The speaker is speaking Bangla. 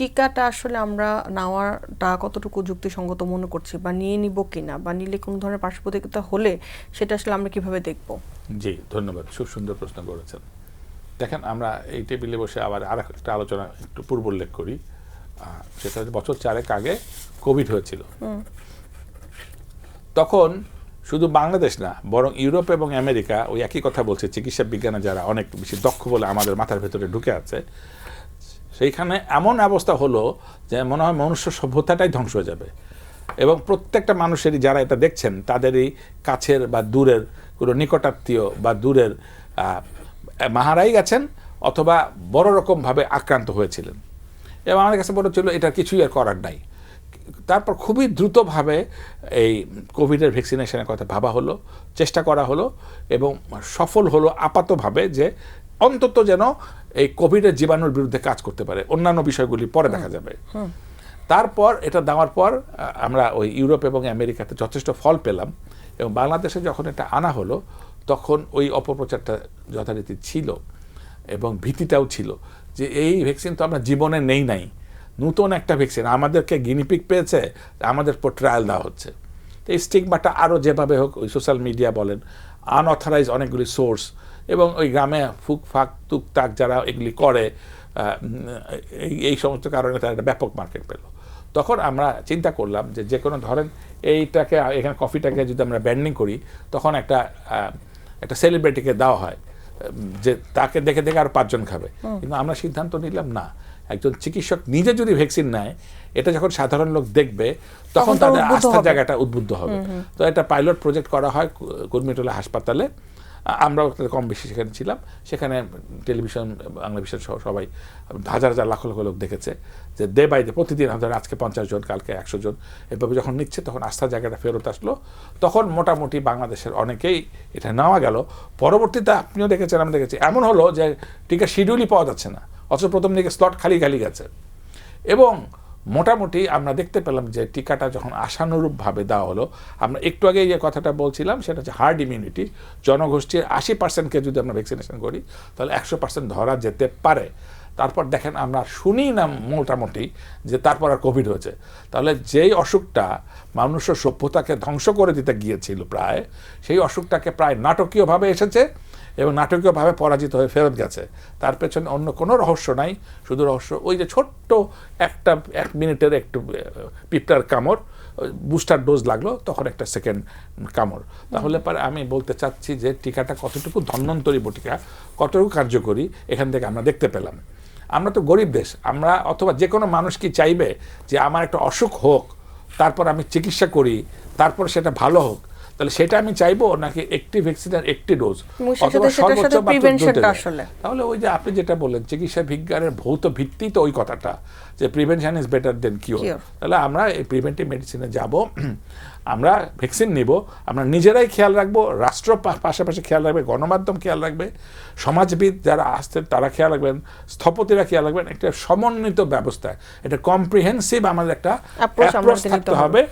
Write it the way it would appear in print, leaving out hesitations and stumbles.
টিকাটা আসলে আমরা নেওয়াটা কতটুকু যুক্তিসঙ্গত মনে করছি, বা নিয়ে নিব কিনা, বা নিলে কোনো ধরনের পার্শ্ব প্রতিক্রিয়া হলে সেটা আসলে আমরা কিভাবে দেখব? জি, ধন্যবাদ, খুব সুন্দর প্রশ্ন করেছেন। দেখেন, আমরা এই টেবিলে বসে আবার আর একটা আলোচনা একটু পূর্ব উল্লেখ করি। সেটা হচ্ছে বছর 4 আগে কোভিড হয়েছিল। তখন শুধু বাংলাদেশ না, বরং ইউরোপ এবং আমেরিকা ওই একই কথা বলছে। চিকিৎসা বিজ্ঞানে যারা অনেক বেশি দক্ষ বলে আমাদের মাথার ভেতরে ঢুকে আছে, সেইখানে এমন অবস্থা হলো যে মনে হয় মনুষ্য সভ্যতাটাই ধ্বংস হয়ে যাবে। এবং প্রত্যেকটা মানুষেরই, যারা এটা দেখছেন, তাদেরই কাছের বা দূরের কোনো নিকটাত্মীয় বা দূরের মাহারাই গেছেন অথবা বড় রকমভাবে আক্রান্ত হয়েছিলেন। এবং আমার কাছে মনে হচ্ছিল এটা কিছুই আর করার নাই। তারপর খুবই দ্রুতভাবে এই কোভিডের ভ্যাকসিনেশনের কথা ভাবা হলো, চেষ্টা করা হলো, এবং সফল হলো আপাতভাবে যে অন্তত যেন এই কোভিডের জীবাণুর বিরুদ্ধে কাজ করতে পারে। অন্যান্য বিষয়গুলি পরে দেখা যাবে। তারপর এটা দেওয়ার পর আমরা ওই ইউরোপ এবং আমেরিকাতে যথেষ্ট ফল পেলাম, এবং বাংলাদেশে যখন এটা আনা হলো তখন ওই অপপ্রচারটা যথারীতি ছিল, এবং ভীতিটাও ছিল যে এই ভ্যাকসিন তো আমরা জীবনে নেই নাই, নতুন একটা ভ্যাকসিন, আমাদেরকে গিনিপিগ পেয়েছে, আমাদের পর ট্রায়াল দেওয়া হচ্ছে। তো এই স্টিগমাটা আরও যেভাবে হোক, ওই সোশ্যাল মিডিয়া বলেন, আনঅথরাইজ অনেকগুলি সোর্স, এবং ওই গ্রামে ফুকফাক তুকতাক যারা এগুলি করে, এই সমস্ত কারণে তারা একটা ব্যাপক মার্কেট পেল। তখন আমরা চিন্তা করলাম যে যে কোনো ধরেন এইটাকে, এখানে কফিটাকে যদি আমরা ব্যান্ডিং করি, তখন একটা সেলিব্রিটিকে দেওয়া হয় যে তাকে দেখে দেখে আর 5 জন খাবে। কিন্তু আমরা সিদ্ধান্ত নিলাম না, একজন চিকিৎসক নিজে যদি ভ্যাকসিন নেয়, এটা যখন সাধারণ লোক দেখবে তখন তাদের আস্থার জায়গাটা উদ্বুদ্ধ হবে। তো একটা পাইলট প্রজেক্ট করা হয় কুর্মিটোলা হাসপাতালে। আমরাও কম বেশি সেখানে ছিলাম। সেখানে টেলিভিশন, বাংলা ভিশন সহ সবাই, হাজার হাজার লাখ লাখ লোক দেখেছে যে ডে বাই ডে প্রতিদিন আমাদের আজকে 50 জন, কালকে 100 জন, এভাবে যখন নিচ্ছে তখন আস্থার জায়গাটা ফেরত আসলো। তখন মোটামুটি বাংলাদেশের অনেকেই এটা নেওয়া গেল। পরবর্তীতে আপনিও দেখেছেন, আমি দেখেছি, এমন হলো যে টিকা শিডিউলই পাওয়া যাচ্ছে না, অথচ প্রথম দিকে স্লট খালি খালি গেছে। এবং মোটামুটি আমরা দেখতে পেলাম যে টিকাটা যখন আশানুরূপভাবে দেওয়া হলো, আমরা একটু আগে যে কথাটা বলছিলাম সেটা হচ্ছে হার্ড ইমিউনিটি, জনগোষ্ঠীর 80%কে যদি আমরা ভ্যাকসিনেশন করি তাহলে 100% ধরা যেতে পারে। তারপর দেখেন, আমরা শুনি না মোটামুটি যে তারপর আর কোভিড হয়েছে। তাহলে যেই অসুখটা মানুষ সভ্যতাকে ধ্বংস করে দিতে গিয়েছিল প্রায়, সেই অসুখটাকে প্রায় নাটকীয়ভাবে এসেছে এবং নাটকীয়ভাবে পরাজিত হয়ে ফেরত গেছে। তার পেছনে অন্য কোনো রহস্য নাই, শুধু রহস্য ওই যে ছোট্ট একটা 1 মিনিটের একটু পিঁপড়ার কামড়, বুস্টার ডোজ লাগলো, তখন একটা সেকেন্ড কামড়। তাহলে পরে আমি বলতে চাচ্ছি যে টিকাটা কতটুকু ধন্বন্তরী বটিকা, কতটুকু কার্যকরী, এখান থেকে আমরা দেখতে পেলাম। আমরা তো গরিব দেশ, আমরা অথবা যে কোনো মানুষ কি চাইবে যে আমার একটা অসুখ হোক, তারপর আমি চিকিৎসা করি, তারপর সেটা ভালো হোক? তাহলে সেটা আমি চাইবো নাকি একটি ভ্যাকসিনের একটি ডোজ, অথবা সর্বোচ্চ তাহলে ওই যে আপনি যেটা বললেন, চিকিৎসা বিজ্ঞানের ভৌত ভিত্তি তো ওই কথাটা যে prevention is better then cure. তাহলে আমরা এই প্রিভেন্টিভ মেডিসিনে যাব, আমরা ভ্যাকসিন নিব, আমরা নিজেরাই খেয়াল রাখবো, রাষ্ট্র পাশাপাশি খেয়াল রাখবে, গণমাধ্যম খেয়াল রাখবে, সমাজবিদ যারা আসছেন তারা খেয়াল রাখবেন, স্থপতিরা খেয়াল রাখবেন। একটা সমন্বিত ব্যবস্থা, এটা কম্প্রিহেন্সিভ আমাদের একটা অ্যাপ্রোচ থাকতে হবে,